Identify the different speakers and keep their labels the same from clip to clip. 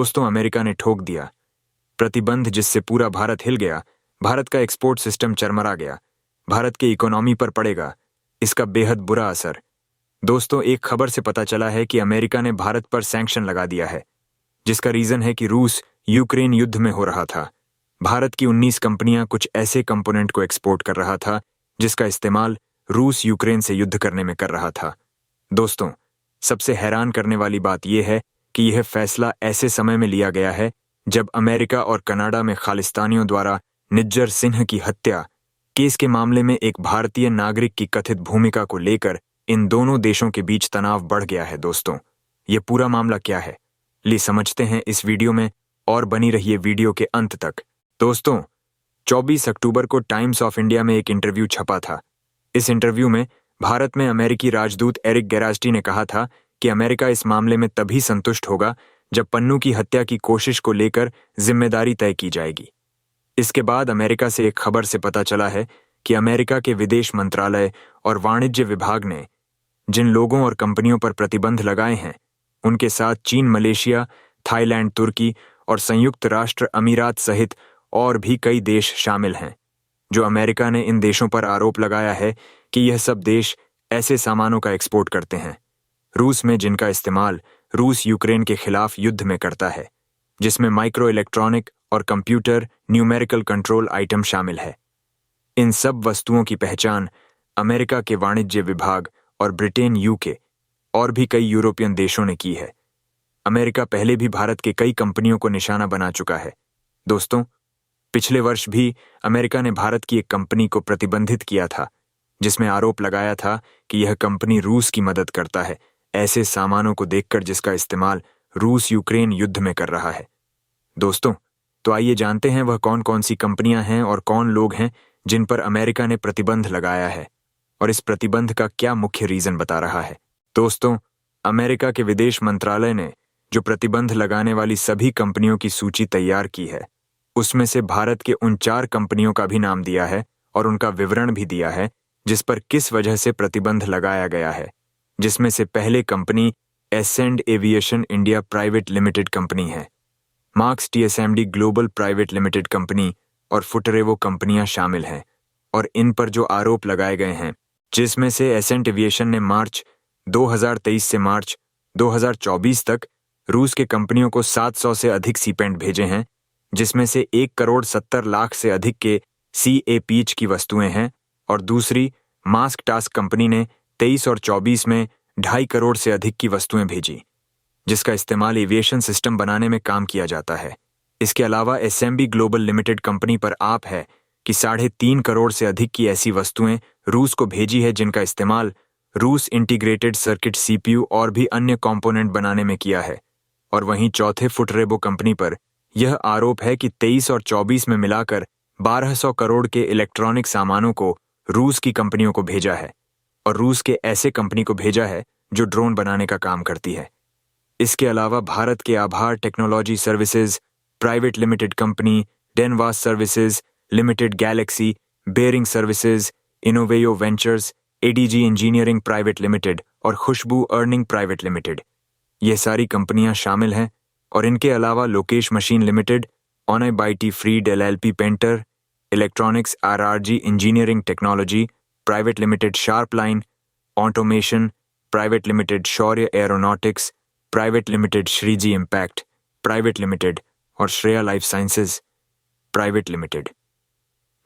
Speaker 1: दोस्तों, अमेरिका ने ठोक दिया प्रतिबंध जिससे पूरा भारत हिल गया। भारत का एक्सपोर्ट सिस्टम चरमरा गया। भारत के इकोनॉमी पर पड़ेगा इसका बेहद बुरा असर। दोस्तों, एक खबर से पता चला है कि अमेरिका ने भारत पर सैंक्शन लगा दिया है, जिसका रीजन है कि रूस यूक्रेन युद्ध में हो रहा था। भारत की 19 कंपनियां कुछ ऐसे कंपोनेंट को एक्सपोर्ट कर रहा था जिसका इस्तेमाल रूस यूक्रेन से युद्ध करने में कर रहा था। दोस्तों, सबसे हैरान करने वाली बात यह है कि यह फैसला ऐसे समय में लिया गया है जब अमेरिका और कनाडा में खालिस्तानियों द्वारा निज्जर सिंह की हत्या केस के मामले में एक भारतीय नागरिक की कथित भूमिका को लेकर इन दोनों देशों के बीच तनाव बढ़ गया है। दोस्तों, ये पूरा मामला क्या है, ली समझते हैं इस वीडियो में और बनी रहिए वीडियो के अंत तक। दोस्तों, 24 अक्टूबर को टाइम्स ऑफ इंडिया में एक इंटरव्यू छपा था। इस इंटरव्यू में भारत में अमेरिकी राजदूत एरिक गेरास्टी ने कहा था कि अमेरिका इस मामले में तभी संतुष्ट होगा जब पन्नू की हत्या की कोशिश को लेकर जिम्मेदारी तय की जाएगी। इसके बाद अमेरिका से एक खबर से पता चला है कि अमेरिका के विदेश मंत्रालय और वाणिज्य विभाग ने जिन लोगों और कंपनियों पर प्रतिबंध लगाए हैं, उनके साथ चीन, मलेशिया, थाईलैंड, तुर्की और संयुक्त राष्ट्र अमीरात सहित और भी कई देश शामिल हैं। जो अमेरिका ने इन देशों पर आरोप लगाया है कि यह सब देश ऐसे सामानों का एक्सपोर्ट करते हैं रूस में जिनका इस्तेमाल रूस यूक्रेन के खिलाफ युद्ध में करता है, जिसमें माइक्रो इलेक्ट्रॉनिक और कंप्यूटर न्यूमेरिकल कंट्रोल आइटम शामिल है। इन सब वस्तुओं की पहचान अमेरिका के वाणिज्य विभाग और ब्रिटेन, यूके और भी कई यूरोपियन देशों ने की है। अमेरिका पहले भी भारत के कई कंपनियों को निशाना बना चुका है। दोस्तों, पिछले वर्ष भी अमेरिका ने भारत की एक कंपनी को प्रतिबंधित किया था, जिसमें आरोप लगाया था कि यह कंपनी रूस की मदद करता है ऐसे सामानों को देखकर जिसका इस्तेमाल रूस यूक्रेन युद्ध में कर रहा है। दोस्तों, तो आइए जानते हैं वह कौन कौन सी कंपनियां हैं और कौन लोग हैं जिन पर अमेरिका ने प्रतिबंध लगाया है और इस प्रतिबंध का क्या मुख्य रीजन बता रहा है। दोस्तों, अमेरिका के विदेश मंत्रालय ने जो प्रतिबंध लगाने वाली सभी कंपनियों की सूची तैयार की है, उसमें से भारत के उन 4 कंपनियों का भी नाम दिया है और उनका विवरण भी दिया है जिस पर किस वजह से प्रतिबंध लगाया गया है, जिसमें से पहले company Ascend Aviation India private limited company है, Marks TSMD global private limited company और फुटरेवो कंपनियां शामिल हैं। और इन पर जो आरोप लगाए गए हैं, जिसमें से एसेंट एविएशन ने मार्च 2023 से मार्च 2024 तक रूस के कंपनियों को 700 से अधिक सीपेंट भेजे हैं, जिसमें से 1,70,00,000 से अधिक के CAPH की वस्तुएं हैं, और दूसरी मास्क टास्क कंपनी ने 23 और 24 में 2.5 करोड़ से अधिक की वस्तुएं भेजी, जिसका इस्तेमाल एविएशन सिस्टम बनाने में काम किया जाता है। इसके अलावा एसएमबी ग्लोबल लिमिटेड कंपनी पर आप है कि 3.5 करोड़ से अधिक की ऐसी वस्तुएं रूस को भेजी है जिनका इस्तेमाल रूस इंटीग्रेटेड सर्किट CPU और भी अन्य कंपोनेंट बनाने में किया है। और वहीं चौथे फुटरेबो कंपनी पर यह आरोप है कि 23 और 24 में मिलाकर 1200 करोड़ के इलेक्ट्रॉनिक सामानों को रूस की कंपनियों को भेजा है और रूस के ऐसे कंपनी को भेजा है जो ड्रोन बनाने का काम करती है। इसके अलावा भारत के Aabhar technology services private limited company, Denvas services limited, Galaxy bearing services, इनोवेयो ventures, ADG engineering private limited और खुशबू अर्निंग प्राइवेट लिमिटेड, ये सारी कंपनियां शामिल हैं। और इनके अलावा लोकेश मशीन लिमिटेड, ऑनबाइटी फ्रीड LLP painter, electronics RRG engineering technology private limited, sharp line automation private limited, Shaurya aeronautics private limited, Shreeji impact private limited और Shreya life sciences private limited.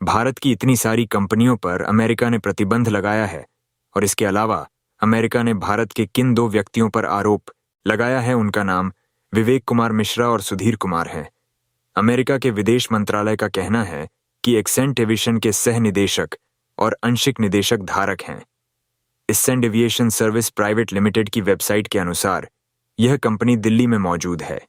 Speaker 1: Bharat की इतनी सारी कंपनियों पर अमेरिका ने प्रतिबंध लगाया है और इसके अलावा अमेरिका ने भारत के किन 2 व्यक्तियों पर आरोप लगाया है, उनका नाम विवेक कुमार मिश्रा और सुधीर कुमार है। अमेरिका के विदेश मंत्रालय का कहना है कि एक्सेंट एविएशन के सह निदेशक और अंशिक निदेशक धारक हैं। Ascent Aviation service private limited की वेबसाइट के अनुसार यह कंपनी दिल्ली में मौजूद है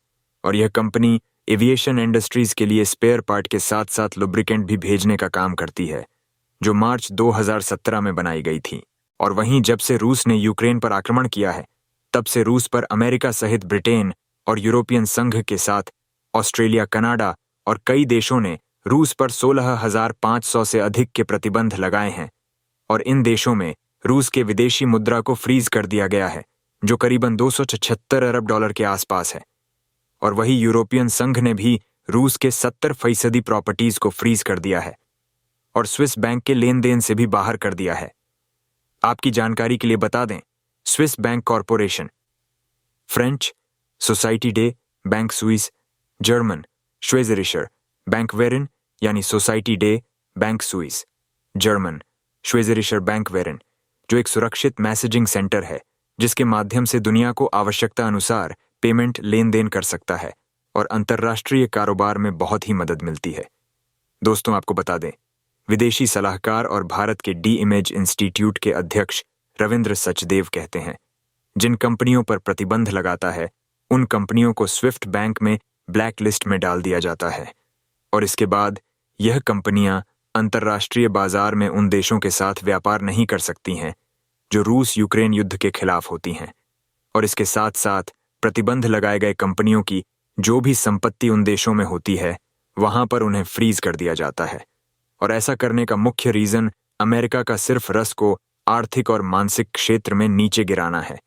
Speaker 1: और यह कंपनी एविएशन इंडस्ट्रीज के लिए स्पेयर पार्ट के साथ साथ लुब्रिकेंट भी भेजने का काम करती है, जो मार्च 2017 में बनाई गई थी। और वहीं जब से रूस ने यूक्रेन पर आक्रमण किया है, तब से रूस पर अमेरिका सहित ब्रिटेन और यूरोपियन संघ के साथ ऑस्ट्रेलिया, कनाडा और कई देशों ने रूस पर 16,500 से अधिक के प्रतिबंध लगाए हैं। और इन देशों में रूस के विदेशी मुद्रा को फ्रीज कर दिया गया है, जो करीबन $276 अरब के आसपास है। और वही यूरोपियन संघ ने भी रूस के 70% प्रॉपर्टीज को फ्रीज कर दिया है और स्विस बैंक के लेन देन से भी बाहर कर दिया है। आपकी जानकारी के लिए बता दें, Swiss bank corporation, French society de bank Swiss, German Schweizerischer bank Verein यानी society de bank Swiss, German Schweizerischer bank Verein, जो एक सुरक्षित मैसेजिंग सेंटर है जिसके माध्यम से दुनिया को आवश्यकता अनुसार पेमेंट लेन देन कर सकता है और अंतर्राष्ट्रीय कारोबार में बहुत ही मदद मिलती है। दोस्तों, आपको बता दें, विदेशी सलाहकार और भारत के डी इमेज इंस्टीट्यूट के अध्यक्ष रविंद्र सचदेव कहते हैं, जिन कंपनियों पर प्रतिबंध लगाता है उन कंपनियों को स्विफ्ट बैंक में ब्लैक लिस्ट में डाल दिया जाता है और इसके बाद यह कंपनियां अंतर्राष्ट्रीय बाजार में उन देशों के साथ व्यापार नहीं कर सकती हैं जो रूस यूक्रेन युद्ध के खिलाफ होती हैं। और इसके साथ साथ प्रतिबंध लगाए गए कंपनियों की जो भी संपत्ति उन देशों में होती है वहां पर उन्हें फ्रीज कर दिया जाता है। और ऐसा करने का मुख्य रीजन अमेरिका का सिर्फ रस को आर्थिक और मानसिक क्षेत्र में नीचे गिराना है,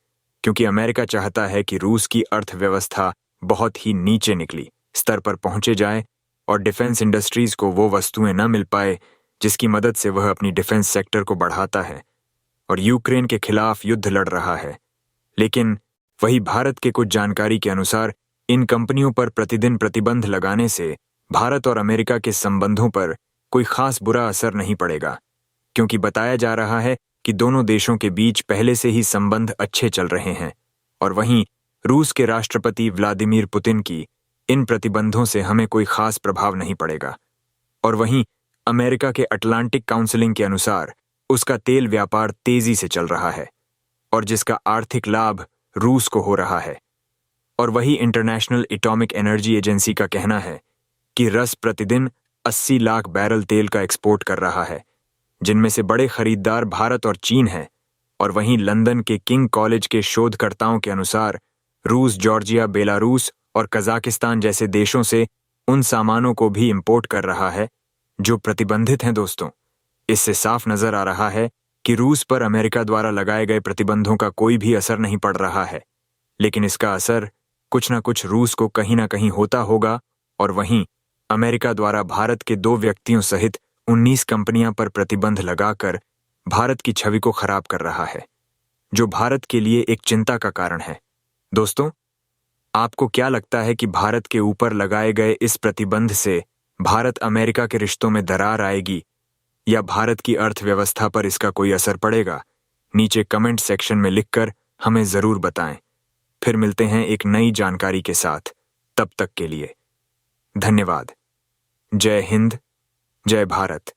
Speaker 1: क्योंकि अमेरिका चाहता है कि रूस की अर्थव्यवस्था बहुत ही नीचे निकली स्तर पर पहुंचे जाए और डिफेंस इंडस्ट्रीज को वो वस्तुएं न मिल पाए जिसकी मदद से वह अपनी डिफेंस सेक्टर को बढ़ाता है और यूक्रेन के खिलाफ युद्ध लड़ रहा है। लेकिन वही भारत के कुछ जानकारी के अनुसार इन कंपनियों पर प्रतिदिन प्रतिबंध लगाने से भारत और अमेरिका के संबंधों पर कोई खास बुरा असर नहीं पड़ेगा, क्योंकि बताया जा रहा है कि दोनों देशों के बीच पहले से ही संबंध अच्छे चल रहे हैं और वहीं रूस के राष्ट्रपति व्लादिमीर पुतिन की इन प्रतिबंधों से हमें कोई खास प्रभाव नहीं पड़ेगा। और वहीं अमेरिका के अटलांटिक काउंसिलिंग के अनुसार उसका तेल व्यापार तेजी से चल रहा है और जिसका आर्थिक लाभ रूस को हो रहा है। और वही इंटरनेशनल एटॉमिक एनर्जी एजेंसी का कहना है कि रस प्रतिदिन 80 लाख बैरल तेल का एक्सपोर्ट कर रहा है, जिनमें से बड़े खरीदार भारत और चीन हैं। और वहीं लंदन के किंग कॉलेज के शोधकर्ताओं के अनुसार रूस, जॉर्जिया, बेलारूस और कजाकिस्तान जैसे देशों से उन सामानों को भी इंपोर्ट कर रहा है जो प्रतिबंधित हैं। दोस्तों, इससे साफ नजर आ रहा है कि रूस पर अमेरिका द्वारा लगाए गए प्रतिबंधों का कोई भी असर नहीं पड़ रहा है, लेकिन इसका असर कुछ न कुछ रूस को कहीं ना कहीं होता होगा। और वहीं अमेरिका द्वारा भारत के 2 व्यक्तियों सहित 19 कंपनियां पर प्रतिबंध लगाकर भारत की छवि को खराब कर रहा है, जो भारत के लिए एक चिंता का कारण है। दोस्तों, आपको क्या लगता है कि भारत के ऊपर लगाए गए इस प्रतिबंध से भारत अमेरिका के रिश्तों में दरार आएगी या भारत की अर्थव्यवस्था पर इसका कोई असर पड़ेगा? नीचे कमेंट सेक्शन में लिखकर हमें जरूर बताएं। फिर मिलते हैं एक नई जानकारी के साथ। तब तक के लिए धन्यवाद। जय हिंद, जय भारत।